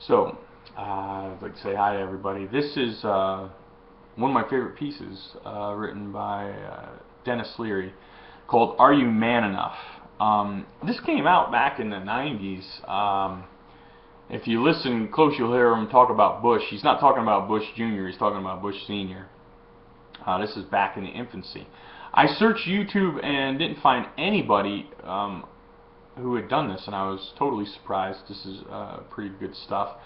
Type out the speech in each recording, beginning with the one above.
So, I'd like to say hi to everybody. This is one of my favorite pieces written by Denis Leary called Are You Man Enough? This came out back in the 90s. If you listen close, you'll hear him talk about Bush. He's not talking about Bush Jr., he's talking about Bush Sr. This is back in the infancy. I searched YouTube and didn't find anybody who had done this, and I was totally surprised. This is pretty good stuff.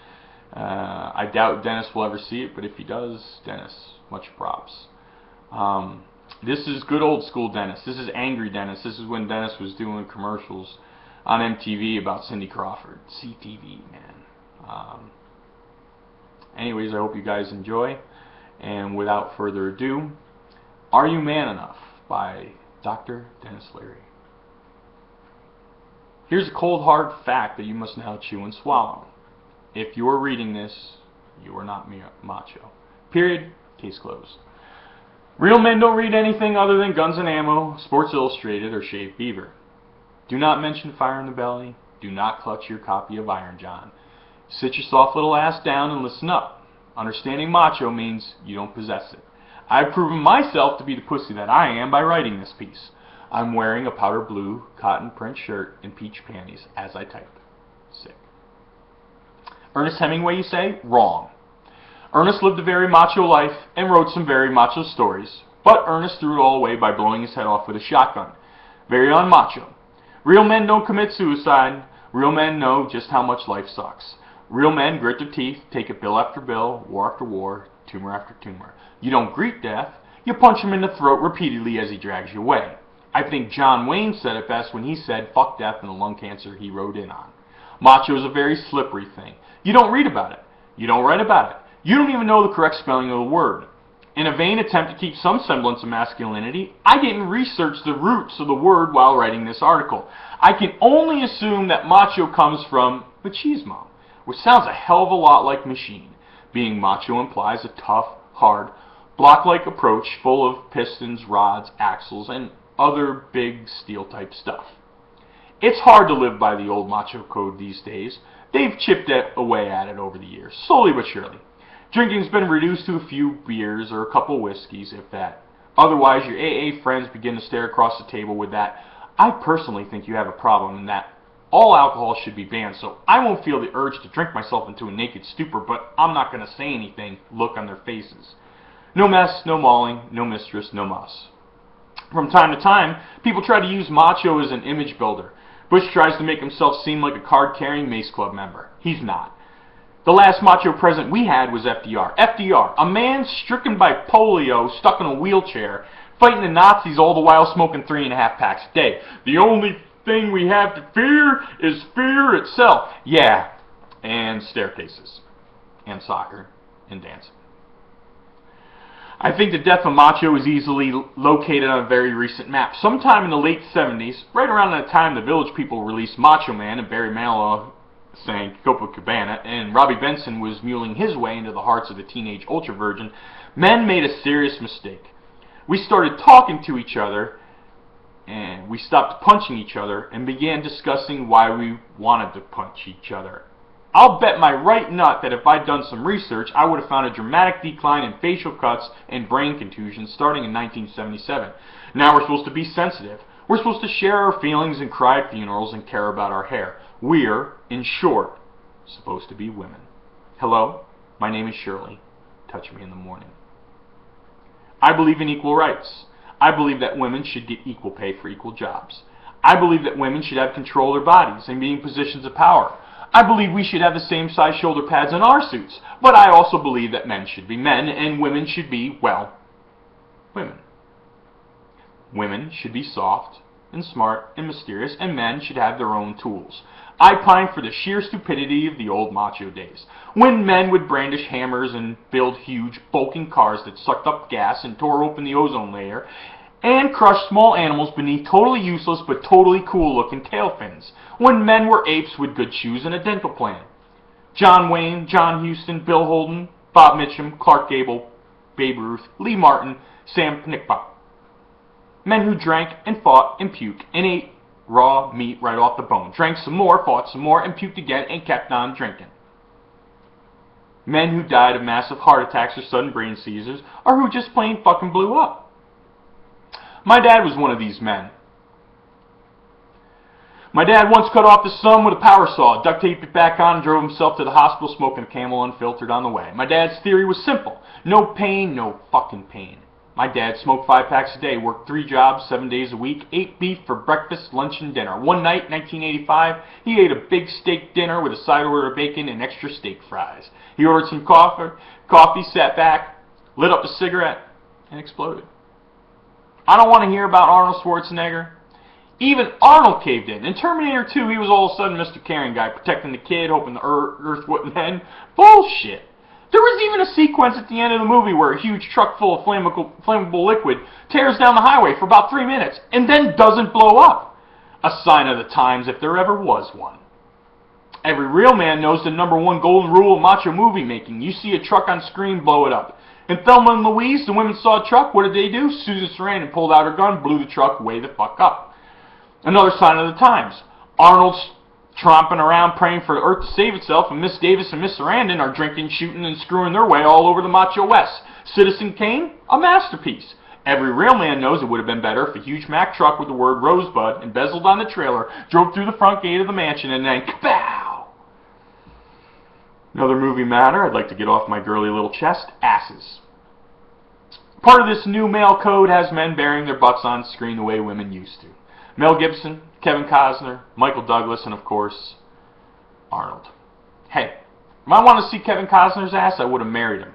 I doubt Denis will ever see it, but if he does, Denis, much props. This is good old school Denis. This is angry Denis. This is when Denis was doing commercials on MTV about Cindy Crawford. CTV, man. Anyways, I hope you guys enjoy. And without further ado, Are You Man Enough? By Dr. Denis Leary. Here's a cold hard fact that you must now chew and swallow. If you are reading this, you are not macho. Period. Case closed. Real men don't read anything other than Guns and Ammo, Sports Illustrated, or Shaved Beaver. Do not mention Fire in the Belly. Do not clutch your copy of Iron John. Sit your soft little ass down and listen up. Understanding macho means you don't possess it. I've proven myself to be the pussy that I am by writing this piece. I'm wearing a powder blue cotton print shirt and peach panties as I type. Sick. Ernest Hemingway, you say? Wrong. Ernest lived a very macho life and wrote some very macho stories, but Ernest threw it all away by blowing his head off with a shotgun. Very unmacho. Real men don't commit suicide. Real men know just how much life sucks. Real men grit their teeth, take it bill after bill, war after war, tumor after tumor. You don't greet death, you punch him in the throat repeatedly as he drags you away. I think John Wayne said it best when he said, fuck death and the lung cancer he rode in on. Macho is a very slippery thing. You don't read about it. You don't write about it. You don't even know the correct spelling of the word. In a vain attempt to keep some semblance of masculinity, I didn't research the roots of the word while writing this article. I can only assume that macho comes from machismo, which sounds a hell of a lot like machine. Being macho implies a tough, hard, block-like approach full of pistons, rods, axles, and other big steel-type stuff. It's hard to live by the old macho code these days. They've chipped away at it over the years, slowly but surely. Drinking's been reduced to a few beers or a couple whiskeys, if that. Otherwise, your AA friends begin to stare across the table with that, I personally think you have a problem, and that all alcohol should be banned, so I won't feel the urge to drink myself into a naked stupor, but I'm not going to say anything, look on their faces. No mess, no mauling, no mistress, no muss. From time to time, people try to use macho as an image builder. Bush tries to make himself seem like a card-carrying Mace Club member. He's not. The last macho president we had was FDR. FDR, a man stricken by polio, stuck in a wheelchair, fighting the Nazis all the while smoking 3.5 packs a day. The only thing we have to fear is fear itself. Yeah, and staircases, and soccer, and dancing. I think the death of macho is easily located on a very recent map. Sometime in the late 70s, right around the time the Village People released Macho Man and Barry Manilow sang Copacabana, and Robbie Benson was muling his way into the hearts of the teenage ultra-virgin, men made a serious mistake. We started talking to each other, and we stopped punching each other, and began discussing why we wanted to punch each other. I'll bet my right nut that if I'd done some research, I would have found a dramatic decline in facial cuts and brain contusions starting in 1977. Now we're supposed to be sensitive. We're supposed to share our feelings and cry at funerals and care about our hair. We're, in short, supposed to be women. Hello, my name is Shirley. Touch me in the morning. I believe in equal rights. I believe that women should get equal pay for equal jobs. I believe that women should have control of their bodies and be in positions of power. I believe we should have the same size shoulder pads on our suits. But I also believe that men should be men and women should be, well, women. Women should be soft and smart and mysterious, and men should have their own tools. I pine for the sheer stupidity of the old macho days, when men would brandish hammers and build huge, bulking cars that sucked up gas and tore open the ozone layer, and crushed small animals beneath totally useless but totally cool-looking tail fins, when men were apes with good shoes and a dental plan. John Wayne, John Huston, Bill Holden, Bob Mitchum, Clark Gable, Babe Ruth, Lee Martin, Sam Penickbot. Men who drank and fought and puked and ate raw meat right off the bone, drank some more, fought some more, and puked again and kept on drinking. Men who died of massive heart attacks or sudden brain seizures, or who just plain fucking blew up. My dad was one of these men. My dad once cut off his son with a power saw, duct taped it back on, and drove himself to the hospital smoking a Camel Unfiltered on the way. My dad's theory was simple. No pain, no fucking pain. My dad smoked 5 packs a day, worked 3 jobs, 7 days a week, ate beef for breakfast, lunch, and dinner. One night, 1985, he ate a big steak dinner with a side order of bacon and extra steak fries. He ordered some coffee, sat back, lit up a cigarette, and exploded. I don't want to hear about Arnold Schwarzenegger. Even Arnold caved in. In Terminator 2, he was all of a sudden Mr. Caring Guy, protecting the kid, hoping the Earth wouldn't end. Bullshit. There was even a sequence at the end of the movie where a huge truck full of flammable liquid tears down the highway for about 3 minutes and then doesn't blow up. A sign of the times if there ever was one. Every real man knows the #1 golden rule of macho movie making. You see a truck on screen, blow it up. In Thelma and Louise, the women saw a truck. What did they do? Susan Sarandon pulled out her gun, blew the truck way the fuck up. Another sign of the times. Arnold's tromping around praying for the Earth to save itself, and Miss Davis and Miss Sarandon are drinking, shooting, and screwing their way all over the Macho West. Citizen Kane? A masterpiece. Every real man knows it would have been better if a huge Mack truck with the word Rosebud embezzled on the trailer drove through the front gate of the mansion and then kapow! Another movie matter I'd like to get off my girly little chest: asses. Part of this new male code has men bearing their butts on screen the way women used to. Mel Gibson, Kevin Costner, Michael Douglas, and of course, Arnold. Hey, if I want to see Kevin Costner's ass, I would have married him.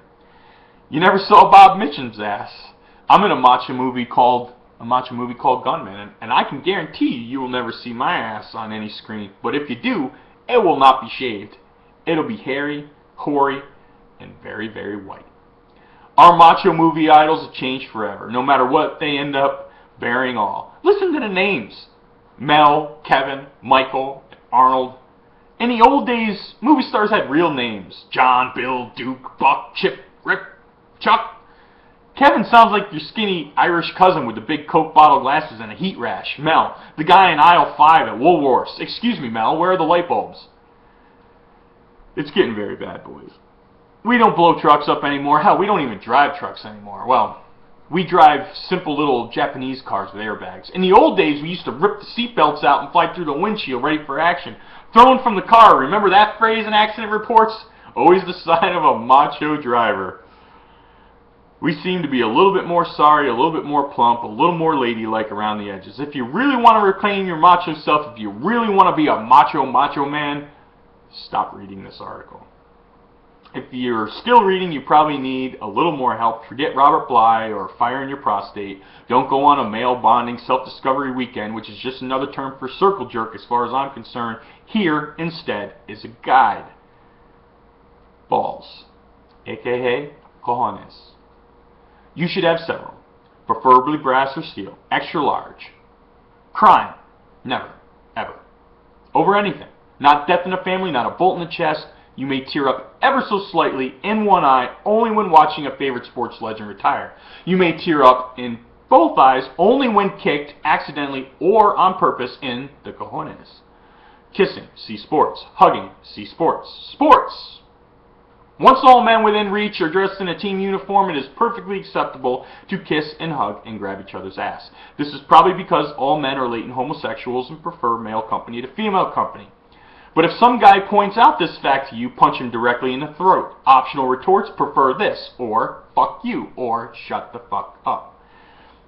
You never saw Bob Mitchum's ass. I'm in a macho movie called Gunman, and I can guarantee you will never see my ass on any screen. But if you do, it will not be shaved. It'll be hairy, hoary, and very, very white. Our macho movie idols have changed forever. No matter what, they end up bearing all. Listen to the names. Mel, Kevin, Michael, Arnold. In the old days, movie stars had real names. John, Bill, Duke, Buck, Chip, Rip, Chuck. Kevin sounds like your skinny Irish cousin with the big Coke bottle glasses and a heat rash. Mel, the guy in aisle 5 at Woolworths. Excuse me, Mel, where are the light bulbs? It's getting very bad, boys. We don't blow trucks up anymore. Hell, we don't even drive trucks anymore. Well, we drive simple little Japanese cars with airbags. In the old days, we used to rip the seatbelts out and fly through the windshield ready for action. Thrown from the car. Remember that phrase in accident reports? Always the sign of a macho driver. We seem to be a little bit more sorry, a little bit more plump, a little more ladylike around the edges. If you really want to reclaim your macho self, if you really want to be a macho man, stop reading this article. If you're still reading, you probably need a little more help. Forget Robert Bly or Fire in Your Prostate. Don't go on a male bonding self-discovery weekend, which is just another term for circle jerk as far as I'm concerned. Here, instead, is a guide. Balls, aka cojones. You should have several, preferably brass or steel, extra large. Crime, never, ever. Over anything. Not death in the family, not a bolt in the chest. You may tear up ever so slightly in one eye only when watching a favorite sports legend retire. You may tear up in both eyes only when kicked accidentally or on purpose in the cojones. Kissing, see sports. Hugging, see sports. Sports! Once all men within reach are dressed in a team uniform, it is perfectly acceptable to kiss and hug and grab each other's ass. This is probably because all men are latent homosexuals and prefer male company to female company. But if some guy points out this fact to you, punch him directly in the throat. Optional retorts: prefer this, or fuck you, or shut the fuck up.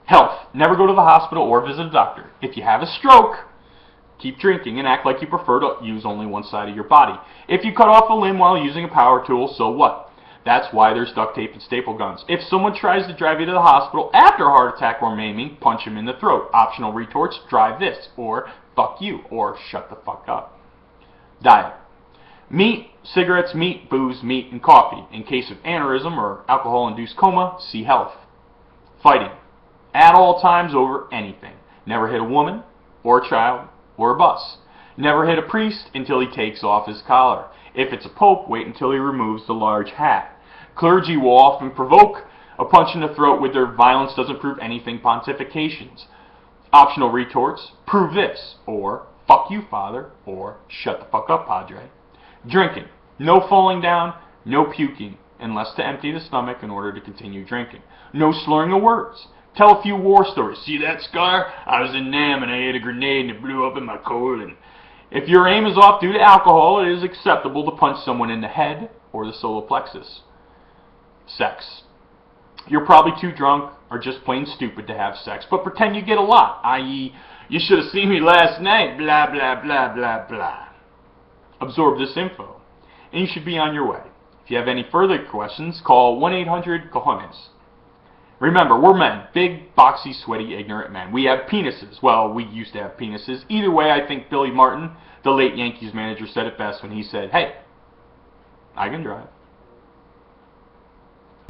Health. Never go to the hospital or visit a doctor. If you have a stroke, keep drinking and act like you prefer to use only one side of your body. If you cut off a limb while using a power tool, so what? That's why there's duct tape and staple guns. If someone tries to drive you to the hospital after a heart attack or maiming, punch him in the throat. Optional retorts: drive this, or fuck you, or shut the fuck up. Diet. Meat, cigarettes, meat, booze, meat, and coffee. In case of aneurysm or alcohol-induced coma, see health. Fighting. At all times over anything. Never hit a woman, or a child, or a bus. Never hit a priest until he takes off his collar. If it's a pope, wait until he removes the large hat. Clergy will often provoke a punch in the throat with their violence doesn't prove anything pontifications. Optional retorts: prove this, or fuck you, father, or shut the fuck up, padre. Drinking. No falling down, No puking, unless to empty the stomach in order to continue drinking. No slurring of words. Tell a few war stories. See that scar? I was in Nam and I ate a grenade and it blew up in my colon. If your aim is off due to alcohol, it is acceptable to punch someone in the head or the solar plexus. Sex. You're probably too drunk or just plain stupid to have sex, but pretend you get a lot, i.e., you should have seen me last night, blah, blah, blah, blah, blah. Absorb this info, and you should be on your way. If you have any further questions, call 1-800-COJONES. Remember, we're men. Big, boxy, sweaty, ignorant men. We have penises. Well, we used to have penises. Either way, I think Billy Martin, the late Yankees manager, said it best when he said, "Hey, I can drive."